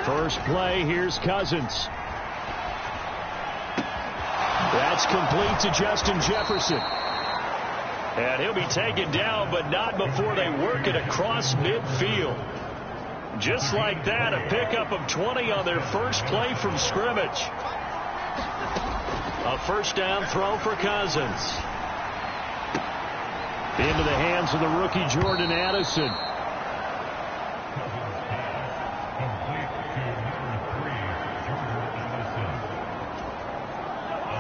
First play, here's Cousins. That's complete to Justin Jefferson. And he'll be taken down, but not before they work it across midfield. Just like that, a pickup of 20 on their first play from scrimmage. A first down throw for Cousins. Into the hands of the rookie Jordan Addison.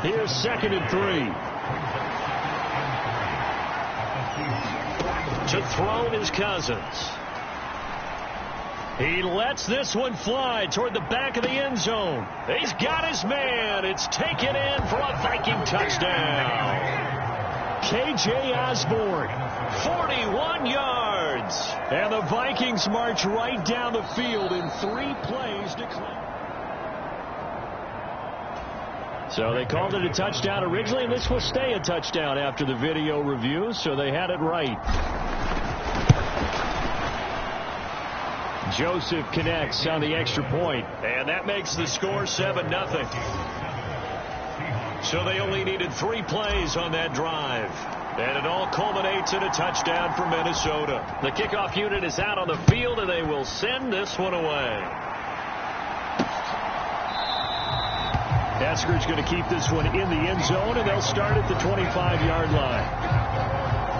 Here's 2nd and 3. To throw it is Cousins. He lets this one fly toward the back of the end zone. He's got his man. It's taken in for a Viking touchdown. K.J. Osborne, 41 yards. And the Vikings march right down the field in 3 plays to clear. So they called it a touchdown originally, and this will stay a touchdown after the video review, so they had it right. Joseph connects on the extra point, and that makes the score 7-0. So they only needed 3 plays on that drive. And it all culminates in a touchdown for Minnesota. The kickoff unit is out on the field, and they will send this one away. Esker's going to keep this one in the end zone, and they'll start at the 25-yard line.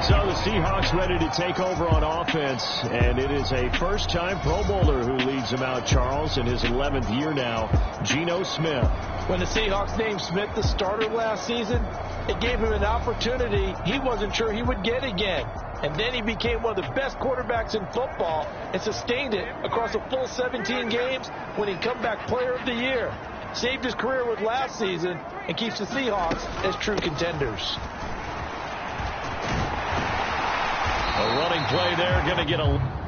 So the Seahawks ready to take over on offense, and it is a first-time Pro Bowler who leads them out, Charles, in his 11th year now, Geno Smith. When the Seahawks named Smith the starter last season, it gave him an opportunity he wasn't sure he would get again. And then he became one of the best quarterbacks in football and sustained it across a full 17 games, winning comeback player of the year. Saved his career with last season and keeps the Seahawks as true contenders. A running play there, going to get a...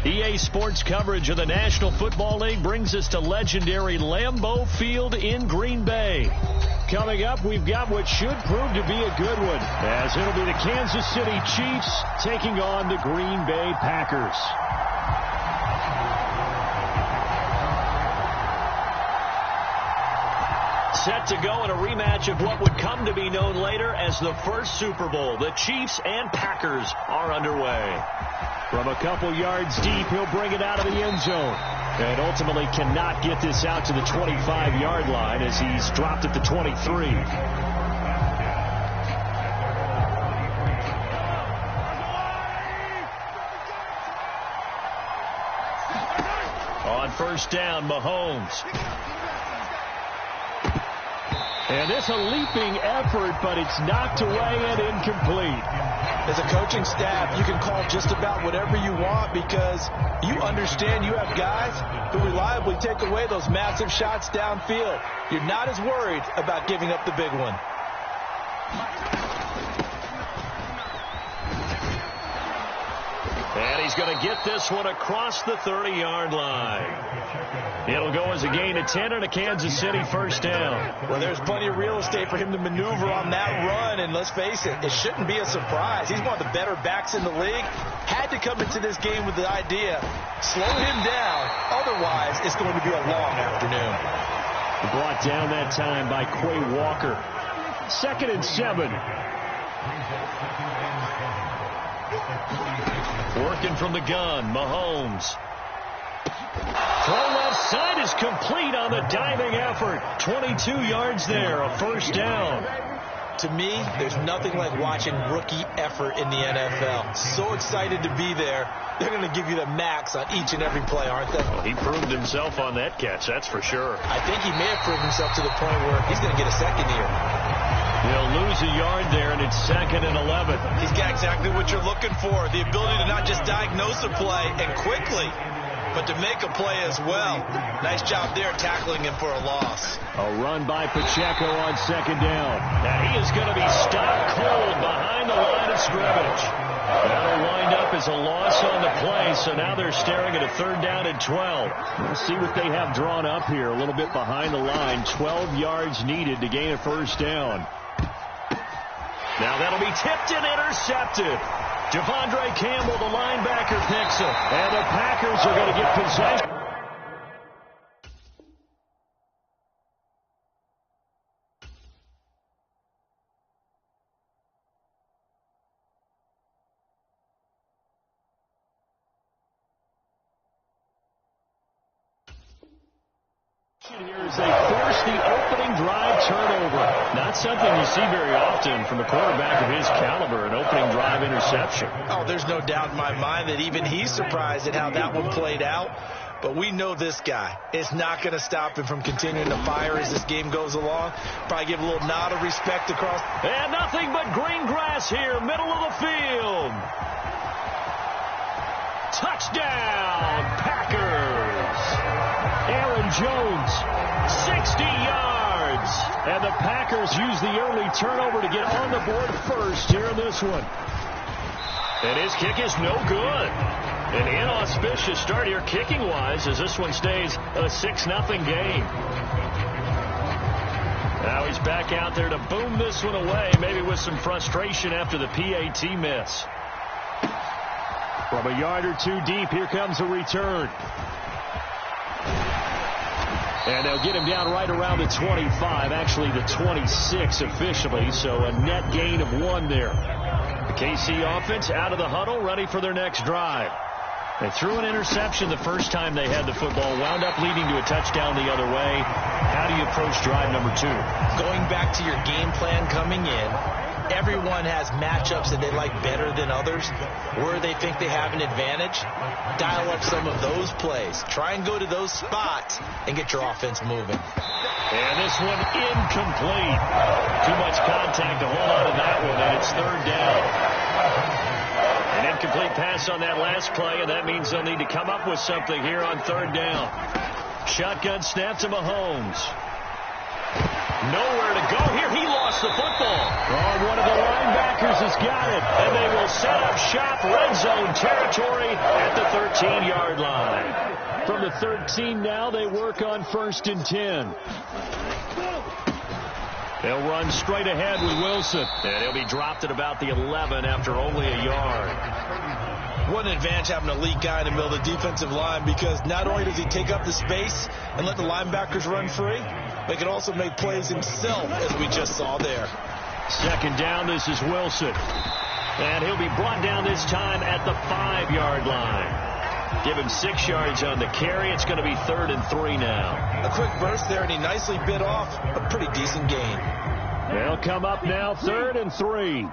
EA Sports coverage of the National Football League brings us to legendary Lambeau Field in Green Bay. Coming up, we've got what should prove to be a good one, as it'll be the Kansas City Chiefs taking on the Green Bay Packers. Set to go in a rematch of what would come to be known later as the first Super Bowl. The Chiefs and Packers are underway. From a couple yards deep, he'll bring it out of the end zone. And ultimately cannot get this out to the 25-yard line as he's dropped at the 23. On first down, Mahomes. And it's a leaping effort, but it's knocked away and incomplete. As a coaching staff, you can call just about whatever you want because you understand you have guys who reliably take away those massive shots downfield. You're not as worried about giving up the big one. And he's going to get this one across the 30-yard line. It'll go as a gain of 10 and a Kansas City first down. Well, there's plenty of real estate for him to maneuver on that run, and let's face it, it shouldn't be a surprise. He's one of the better backs in the league. Had to come into this game with the idea, slow him down, otherwise it's going to be a long afternoon. Brought down that time by Quay Walker. 2nd and 7. Working from the gun, Mahomes. Throw left side is complete on the diving effort. 22 yards there, a first down. To me, there's nothing like watching rookie effort in the NFL. So excited to be there. They're going to give you the max on each and every play, aren't they? Well, he proved himself on that catch, that's for sure. I think he may have proved himself to the point where he's going to get a second here. He'll lose a yard there, and it's 2nd and 11. He's got exactly what you're looking for, the ability to not just diagnose a play and quickly, but to make a play as well. Nice job there tackling him for a loss. A run by Pacheco on 2nd down. And he is going to be stopped cold behind the line of scrimmage. That'll wind up as a loss on the play, so now they're staring at a 3rd down and 12. We'll see what they have drawn up here, a little bit behind the line. 12 yards needed to gain a first down. Now that'll be tipped and intercepted. Javondre Campbell, the linebacker, picks it. And the Packers are going to get possession. Here's they force the opening drive turnover. Not something you see very often from a quarterback of his caliber, an opening drive interception. Oh, there's no doubt in my mind that even he's surprised at how that one played out. But we know this guy. It's not going to stop him from continuing to fire as this game goes along. Probably give a little nod of respect across. And nothing but green grass here, middle of the field. Touchdown, Packers. Aaron Jones, 60 yards. And the Packers use the early turnover to get on the board first here in this one. And his kick is no good. An inauspicious start here kicking-wise as this one stays a 6-0 game. Now he's back out there to boom this one away, maybe with some frustration after the PAT miss. From a yard or two deep, here comes a return. And they'll get him down right around the 25, actually the 26 officially, so a net gain of 1 there. The KC offense out of the huddle, ready for their next drive. They threw an interception the first time they had the football, wound up leading to a touchdown the other way. How do you approach drive number 2? Going back to your game plan coming in, everyone has matchups that they like better than others, where they think they have an advantage. Dial up some of those plays. Try and go to those spots and get your offense moving. And this one incomplete. Too much contact to hold on to that one, and it's 3rd down. An incomplete pass on that last play, and that means they'll need to come up with something here on 3rd down. Shotgun snap to Mahomes. Nowhere to go here. He lost the football. Oh, one of the linebackers has got it. And they will set up shop, red zone territory at the 13-yard line. From the 13 now, they work on 1st and 10. They'll run straight ahead with Wilson. And he'll be dropped at about the 11 after only a yard. What an advantage having an elite guy in the middle of the defensive line, because not only does he take up the space and let the linebackers run free, but he can also make plays himself, as we just saw there. 2nd down, this is Wilson. And he'll be brought down this time at the 5-yard line. Give him 6 yards on the carry. It's going to be 3rd and 3 now. A quick burst there, and he nicely bit off a pretty decent gain. They'll come up now, 3rd and 3.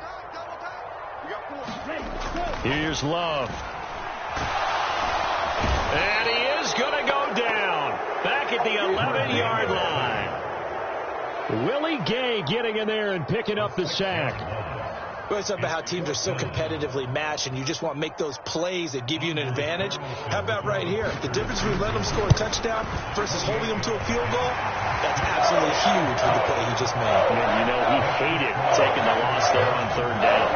Here's Love. And he is going to go down. Back at the 11-yard line. Willie Gay getting in there and picking up the sack. We always talk about how teams are so competitively matched, and you just want to make those plays that give you an advantage. How about right here? The difference between letting them score a touchdown versus holding them to a field goal, that's absolutely huge with the play he just made. And, he hated taking the loss there on third down.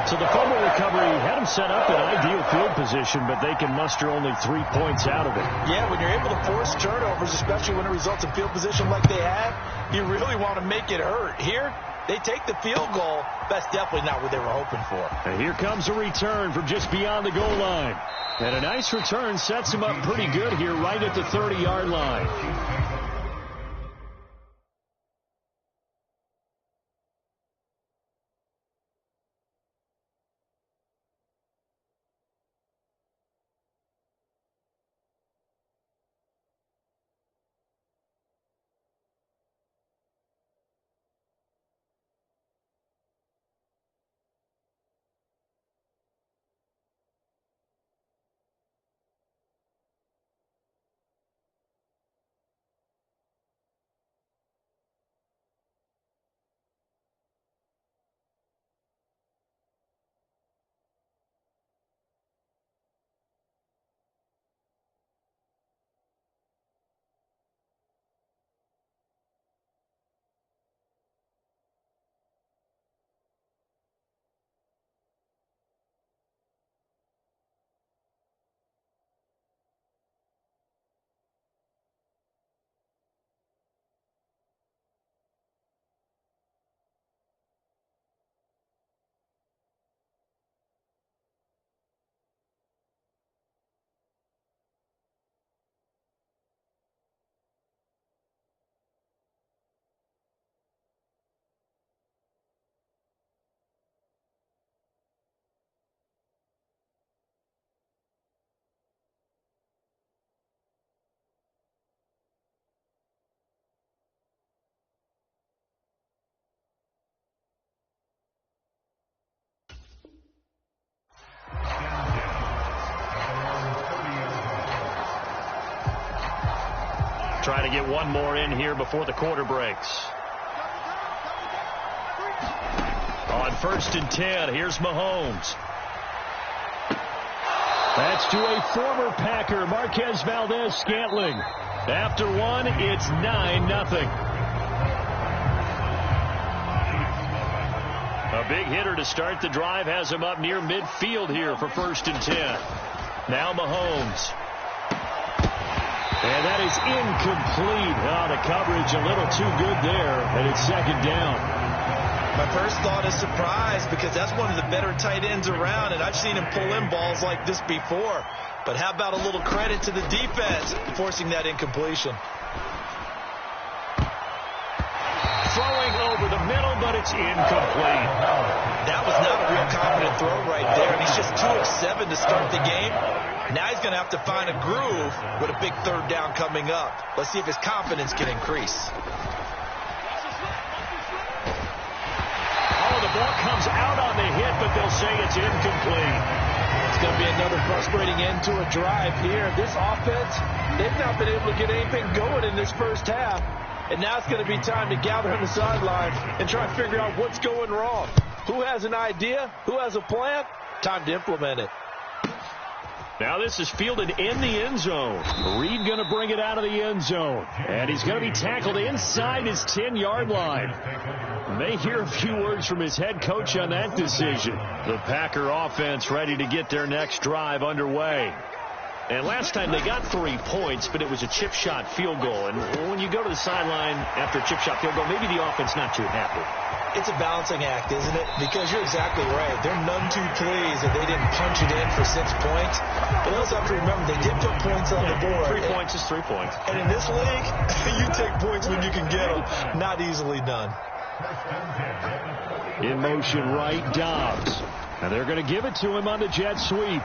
So the fumble recovery had him set up in ideal field position, but they can muster only 3 points out of it. Yeah, when you're able to force turnovers, especially when it results in field position like they had, you really want to make it hurt. Here, they take the field goal. That's definitely not what they were hoping for. And here comes a return from just beyond the goal line. And a nice return sets him up pretty good here right at the 30-yard line. Try to get one more in here before the quarter breaks. On 1st and 10, here's Mahomes. That's to a former Packer, Marquez Valdez-Scantling. After one, it's 9-0. A big hitter to start the drive has him up near midfield here for 1st and 10. Now Mahomes. And that is incomplete. Oh, the coverage a little too good there, and it's 2nd down. My first thought is surprise, because that's one of the better tight ends around, and I've seen him pull in balls like this before. But how about a little credit to the defense forcing that incompletion? Throwing over the middle, but it's incomplete. That was not a real confident throw right there, and he's just 2 of 7 to start the game. Now he's going to have to find a groove with a big 3rd down coming up. Let's see if his confidence can increase. Oh, the ball comes out on the hit, but they'll say it's incomplete. It's going to be another frustrating end to a drive here. This offense, they've not been able to get anything going in this first half. And now it's going to be time to gather on the sidelines and try to figure out what's going wrong. Who has an idea? Who has a plan? Time to implement it. Now this is fielded in the end zone. Reed going to bring it out of the end zone. And he's going to be tackled inside his 10-yard line. May hear a few words from his head coach on that decision. The Packer offense ready to get their next drive underway. And last time they got 3 points, but it was a chip shot field goal. And when you go to the sideline after a chip shot field goal, maybe the offense not too happy. It's a balancing act, isn't it? Because you're exactly right. They're none too pleased that they didn't punch it in for 6 points. But also have to remember, they did put points on the board. 3 points is 3 points. And in this league, you take points when you can get them. Not easily done. In motion right, Dobbs. And they're going to give it to him on the jet sweep.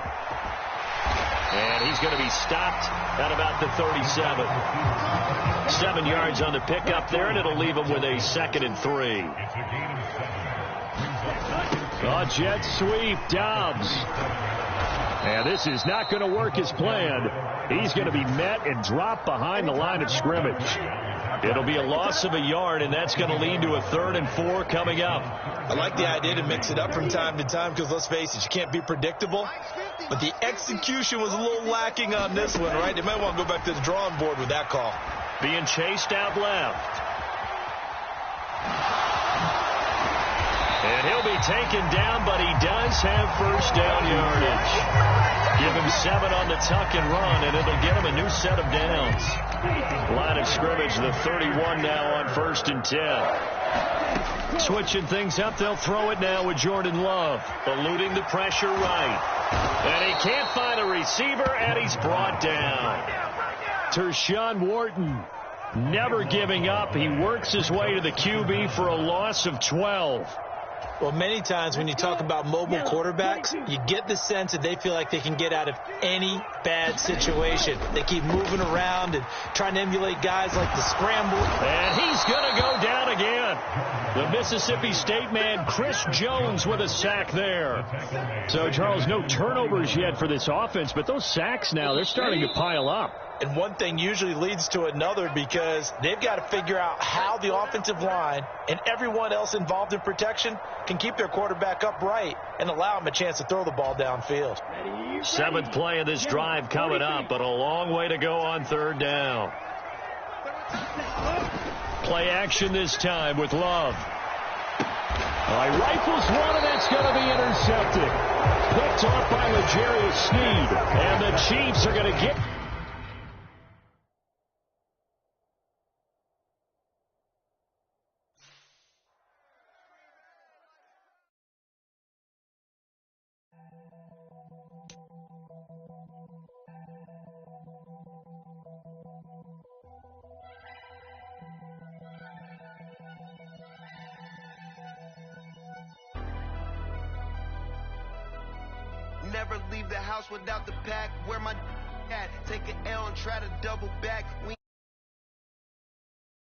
And he's going to be stopped at about the 37. 7 yards on the pickup there, and it'll leave him with a 2nd and 3. A jet sweep, Dobbs. And this is not going to work as planned. He's going to be met and dropped behind the line of scrimmage. It'll be a loss of a yard, and that's going to lead to a 3rd and 4 coming up. I like the idea to mix it up from time to time because, let's face it, you can't be predictable. But the execution was a little lacking on this one, right? They might want to go back to the drawing board with that call. Being chased out left. And he'll be taken down, but he does have first down yardage. Give him 7 on the tuck and run, and it'll get him a new set of downs. Line of scrimmage, the 31 now on 1st and 10. Switching things up, they'll throw it now with Jordan Love. Eluding the pressure right. And he can't find a receiver, and he's brought down. Tershawn Wharton never giving up. He works his way to the QB for a loss of 12. Well, many times when you talk about mobile quarterbacks, you get the sense that they feel like they can get out of any bad situation. They keep moving around and trying to emulate guys like the scramble. And he's going to go down again. The Mississippi State man, Chris Jones, with a sack there. So, Charles, no turnovers yet for this offense, but those sacks now, they're starting to pile up. And one thing usually leads to another because they've got to figure out how the offensive line and everyone else involved in protection can keep their quarterback upright and allow him a chance to throw the ball downfield. 7th play of this drive coming up, but a long way to go on 3rd down. Play action this time with Love. Rifles one, and that's going to be intercepted. Picked off by L'Jarius Sneed, and the Chiefs are going to get... Never leave the house without the pack. Where my at? Take an L and try to double back.